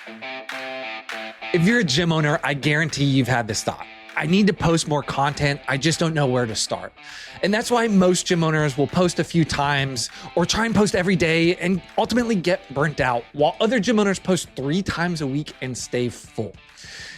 If you're a gym owner, I guarantee you've had this thought. I need to post more content. I just don't know where to start. And that's why most gym owners will post a few times or try and post every day and ultimately get burnt out, while other gym owners post 3 times a week and stay full.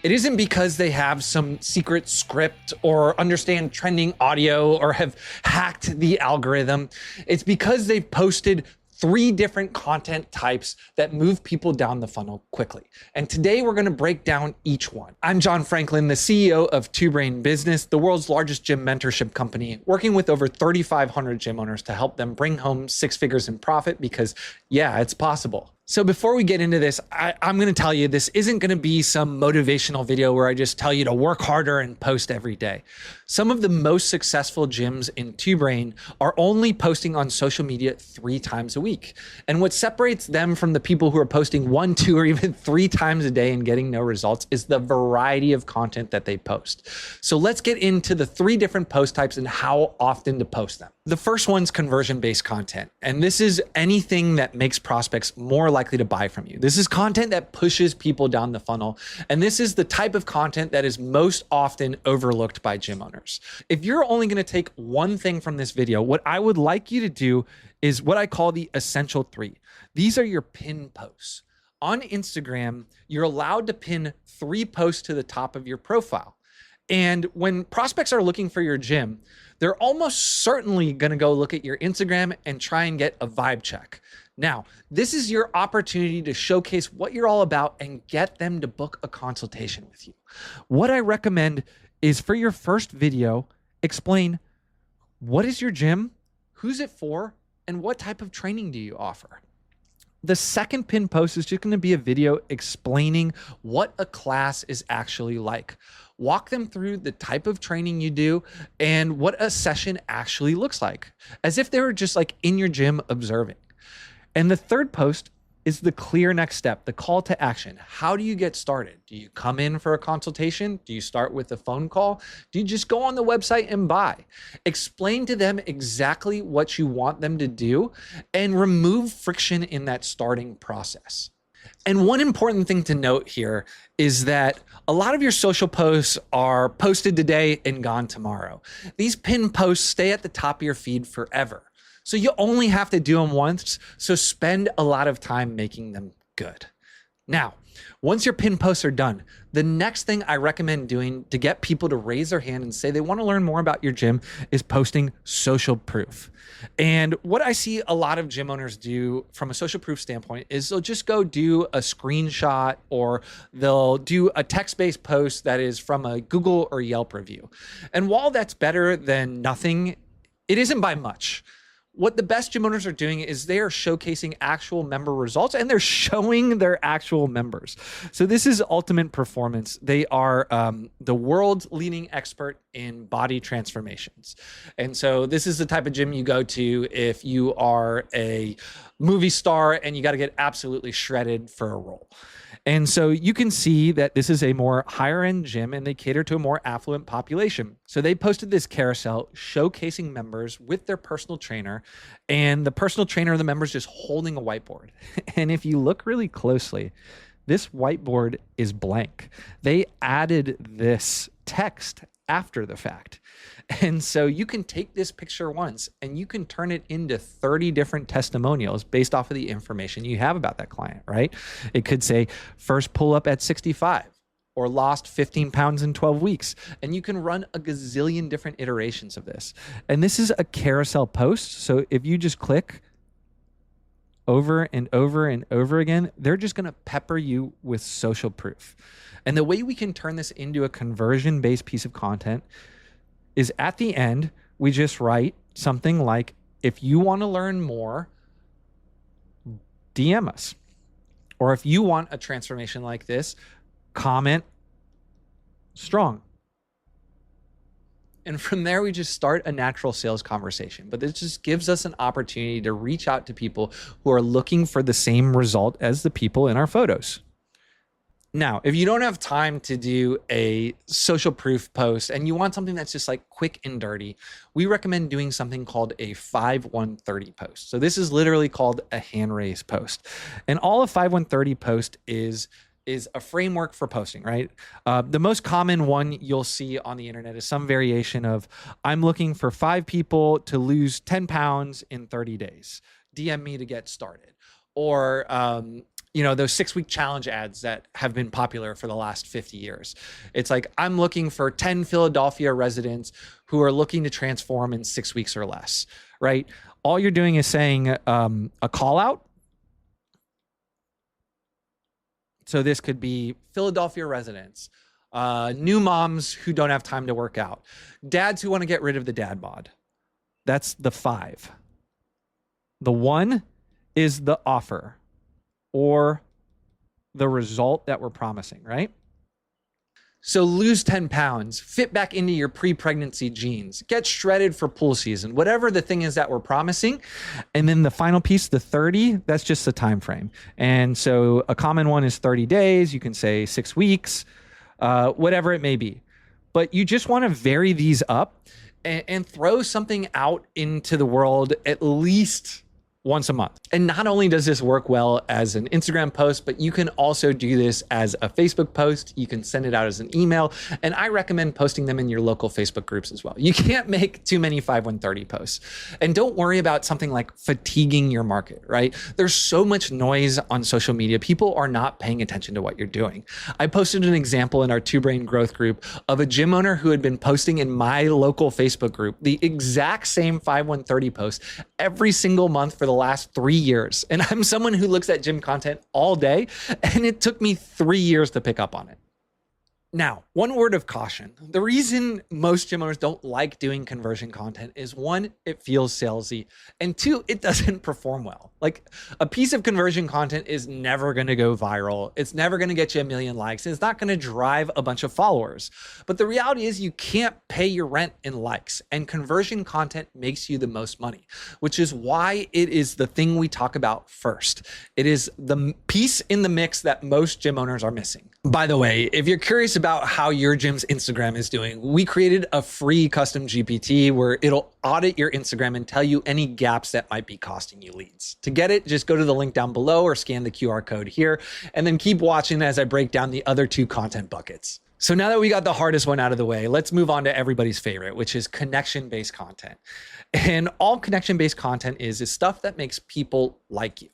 It isn't because they have some secret script or understand trending audio or have hacked the algorithm. It's because they've posted 3 different content types that move people down the funnel quickly. And today we're gonna break down each one. I'm John Franklin, the CEO of Two Brain Business, the world's largest gym mentorship company, working with over 3,500 gym owners to help them bring home 6 figures in profit because, yeah, it's possible. So before we get into this, I'm gonna tell you, this isn't gonna be some motivational video where I just tell you to work harder and post every day. Some of the most successful gyms in Two Brain are only posting on social media 3 times a week. And what separates them from the people who are posting 1, 2, or even 3 times a day and getting no results is the variety of content that they post. So let's get into the 3 different post types and how often to post them. The first one's conversion-based content. And this is anything that makes prospects more likely to buy from you. This is content that pushes people down the funnel. And this is the type of content that is most often overlooked by gym owners. If you're only going to take one thing from this video, what I would like you to do is what I call the essential 3. These are your pin posts. On Instagram, you're allowed to pin 3 posts to the top of your profile. And when prospects are looking for your gym, they're almost certainly going to go look at your Instagram and try and get a vibe check. Now, this is your opportunity to showcase what you're all about and get them to book a consultation with you. What I recommend is for your first video, explain what is your gym, who's it for, and what type of training do you offer. The second pin post is just going to be a video explaining what a class is actually like. Walk them through the type of training you do and what a session actually looks like, as if they were just like in your gym observing. And the third post is the clear next step, the call to action. How do you get started? Do you come in for a consultation? Do you start with a phone call? Do you just go on the website and buy? Explain to them exactly what you want them to do and remove friction in that starting process. And one important thing to note here is that a lot of your social posts are posted today and gone tomorrow. These pin posts stay at the top of your feed forever. So you only have to do them once, so spend a lot of time making them good. Now, once your pin posts are done, the next thing I recommend doing to get people to raise their hand and say they want to learn more about your gym is posting social proof. And what I see a lot of gym owners do from a social proof standpoint is they'll just go do a screenshot or they'll do a text-based post that is from a Google or Yelp review. And while that's better than nothing, it isn't by much. What the best gym owners are doing is they are showcasing actual member results and they're showing their actual members. So this is Ultimate Performance. They are the world's leading expert in body transformations. And so this is the type of gym you go to if you are a movie star and you got to get absolutely shredded for a role. And so you can see that this is a more higher end gym and they cater to a more affluent population. So they posted this carousel showcasing members with their personal trainer, and the personal trainer of the members just holding a whiteboard. And if you look really closely, this whiteboard is blank. They added this text after the fact. And so you can take this picture once and you can turn it into 30 different testimonials based off of the information you have about that client, right? It could say first pull up at 65 or lost 15 pounds in 12 weeks. And you can run a gazillion different iterations of this. And this is a carousel post. So if you just click over and over and over again, they're just going to pepper you with social proof. And the way we can turn this into a conversion-based piece of content is at the end, we just write something like, if you want to learn more, DM us. Or if you want a transformation like this, comment strong. And from there, we just start a natural sales conversation. But this just gives us an opportunity to reach out to people who are looking for the same result as the people in our photos. Now, if you don't have time to do a social proof post and you want something that's just like quick and dirty, we recommend doing something called a 5-1-30 post. So this is literally called a hand raise post. And all a 5-1-30 post is is a framework for posting, right? The most common one you'll see on the internet is some variation of, I'm looking for 5 people to lose 10 pounds in 30 days. DM me to get started. Or, those 6-week challenge ads that have been popular for the last 50 years. It's like, I'm looking for 10 Philadelphia residents who are looking to transform in 6 weeks or less, right? All you're doing is saying a call out. So this could be Philadelphia residents, new moms who don't have time to work out, dads who want to get rid of the dad bod. That's the 5. The 1 is the offer or the result that we're promising, right? So lose 10 pounds, fit back into your pre-pregnancy jeans, get shredded for pool season, whatever the thing is that we're promising. And then the final piece, the 30, that's just the time frame. And so a common one is 30 days. You can say 6 weeks, whatever it may be. But you just want to vary these up and throw something out into the world at least once a month. And not only does this work well as an Instagram post, but you can also do this as a Facebook post. You can send it out as an email. And I recommend posting them in your local Facebook groups as well. You can't make too many 5130 posts. And don't worry about something like fatiguing your market, right? There's so much noise on social media. People are not paying attention to what you're doing. I posted an example in our 2Brain growth group of a gym owner who had been posting in my local Facebook group the exact same 5130 post every single month for the last 3 years. And I'm someone who looks at gym content all day, and it took me 3 years to pick up on it. Now, one word of caution. The reason most gym owners don't like doing conversion content is 1, it feels salesy, and 2, it doesn't perform well. Like, a piece of conversion content is never going to go viral. It's never going to get you 1 million likes. It's not going to drive a bunch of followers. But the reality is you can't pay your rent in likes, and conversion content makes you the most money, which is why it is the thing we talk about first. It is the piece in the mix that most gym owners are missing. By the way, if you're curious about how your gym's Instagram is doing, we created a free custom GPT where it'll audit your Instagram and tell you any gaps that might be costing you leads. To get it, just go to the link down below or scan the QR code here, and then keep watching as I break down the other 2 content buckets. So now that we got the hardest one out of the way, let's move on to everybody's favorite, which is connection-based content. And all connection-based content is stuff that makes people like you.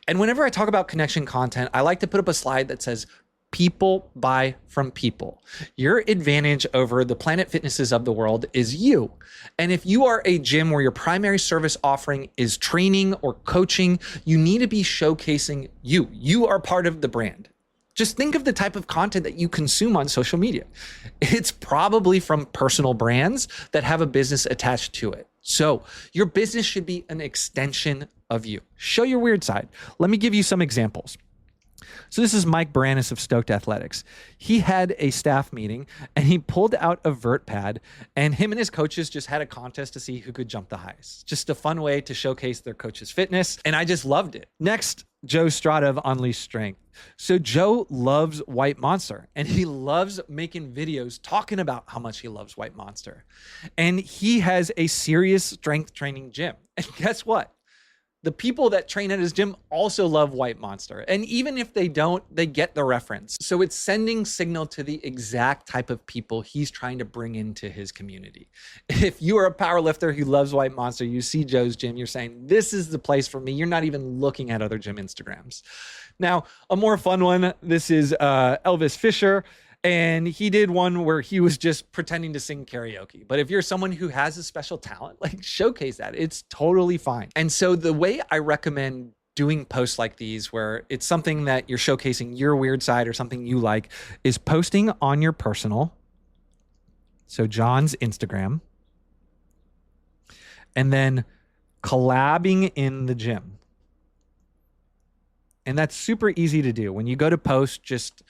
And whenever I talk about connection content, I like to put up a slide that says, people buy from people. Your advantage over the Planet Fitnesses of the world is you. And if you are a gym where your primary service offering is training or coaching, you need to be showcasing you. You are part of the brand. Just think of the type of content that you consume on social media. It's probably from personal brands that have a business attached to it. So your business should be an extension of you. Show your weird side. Let me give you some examples. So this is Mike Baranis of Stoked Athletics. He had a staff meeting and he pulled out a vert pad, and him and his coaches just had a contest to see who could jump the highest. Just a fun way to showcase their coach's fitness. And I just loved it. Next, Joe Strada of Unleashed Strength. So Joe loves White Monster, and he loves making videos talking about how much he loves White Monster. And he has a serious strength training gym. And guess what? The people that train at his gym also love White Monster. And even if they don't, they get the reference. So it's sending signal to the exact type of people he's trying to bring into his community. If you are a powerlifter who loves White Monster, you see Joe's gym, you're saying, this is the place for me. You're not even looking at other gym Instagrams. Now, a more fun one, this is Elvis Fisher. And he did one where he was just pretending to sing karaoke. But if you're someone who has a special talent, like, showcase that. It's totally fine. And so the way I recommend doing posts like these, where it's something that you're showcasing your weird side or something you like, is posting on your personal. So John's Instagram. And then collabing in the gym. And that's super easy to do. When you go to post, just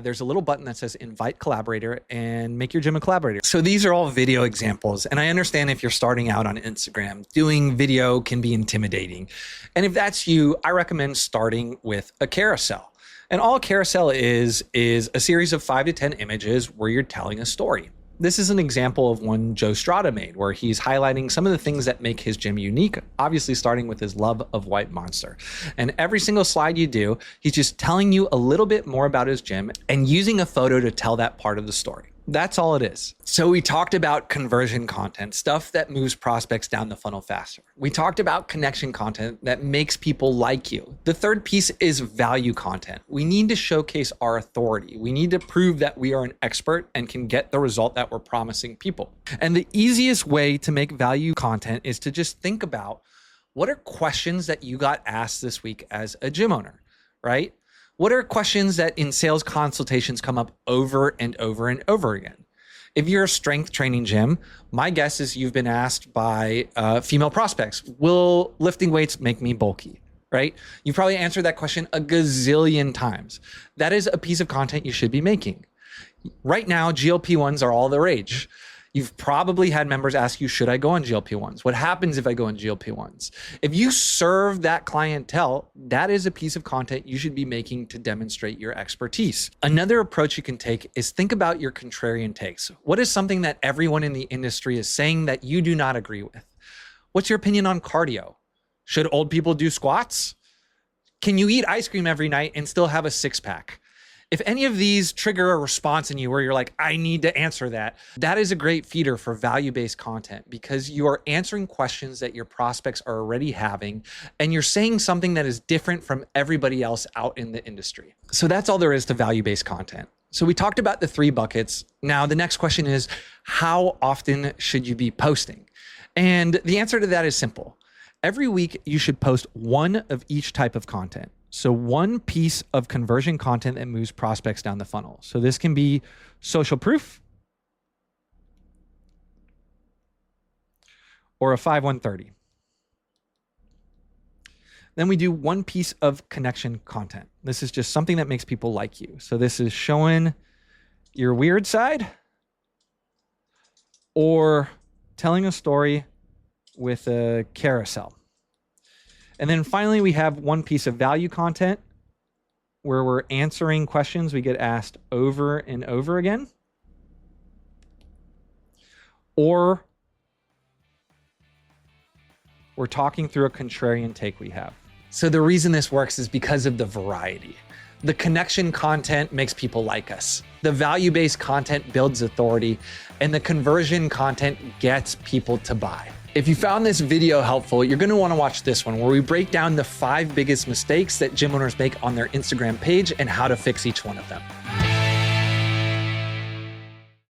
there's a little button that says invite collaborator and make your gym a collaborator. So these are all video examples. And I understand if you're starting out on Instagram, doing video can be intimidating. And if that's you, I recommend starting with a carousel. And all a carousel is a series of 5 to 10 images where you're telling a story. This is an example of one Joe Strada made, where he's highlighting some of the things that make his gym unique, obviously starting with his love of White Monster. And every single slide you do, he's just telling you a little bit more about his gym and using a photo to tell that part of the story. That's all it is. So we talked about conversion content, stuff that moves prospects down the funnel faster. We talked about connection content that makes people like you. The third piece is value content. We need to showcase our authority. We need to prove that we are an expert and can get the result that we're promising people. And the easiest way to make value content is to just think about, what are questions that you got asked this week as a gym owner, right? What are questions that in sales consultations come up over and over and over again? If you're a strength training gym, my guess is you've been asked by female prospects, will lifting weights make me bulky, right? You probably answered that question a gazillion times. That is a piece of content you should be making. Right now, GLP-1s are all the rage. You've probably had members ask you, should I go on GLP-1s? What happens if I go on GLP-1s? If you serve that clientele, that is a piece of content you should be making to demonstrate your expertise. Another approach you can take is think about your contrarian takes. What is something that everyone in the industry is saying that you do not agree with? What's your opinion on cardio? Should old people do squats? Can you eat ice cream every night and still have a six-pack? If any of these trigger a response in you where you're like, I need to answer that, that is a great feeder for value-based content, because you are answering questions that your prospects are already having, and you're saying something that is different from everybody else out in the industry. So that's all there is to value-based content. So we talked about the 3 buckets. Now, the next question is, how often should you be posting? And the answer to that is simple. Every week, you should post one of each type of content. So one piece of conversion content that moves prospects down the funnel. So this can be social proof or a 5-1-30. Then we do one piece of connection content. This is just something that makes people like you. So this is showing your weird side or telling a story with a carousel. And then finally, we have one piece of value content where we're answering questions we get asked over and over again. Or we're talking through a contrarian take we have. So the reason this works is because of the variety. The connection content makes people like us. The value-based content builds authority, and the conversion content gets people to buy. If you found this video helpful, you're gonna wanna watch this one, where we break down the 5 biggest mistakes that gym owners make on their Instagram page and how to fix each one of them.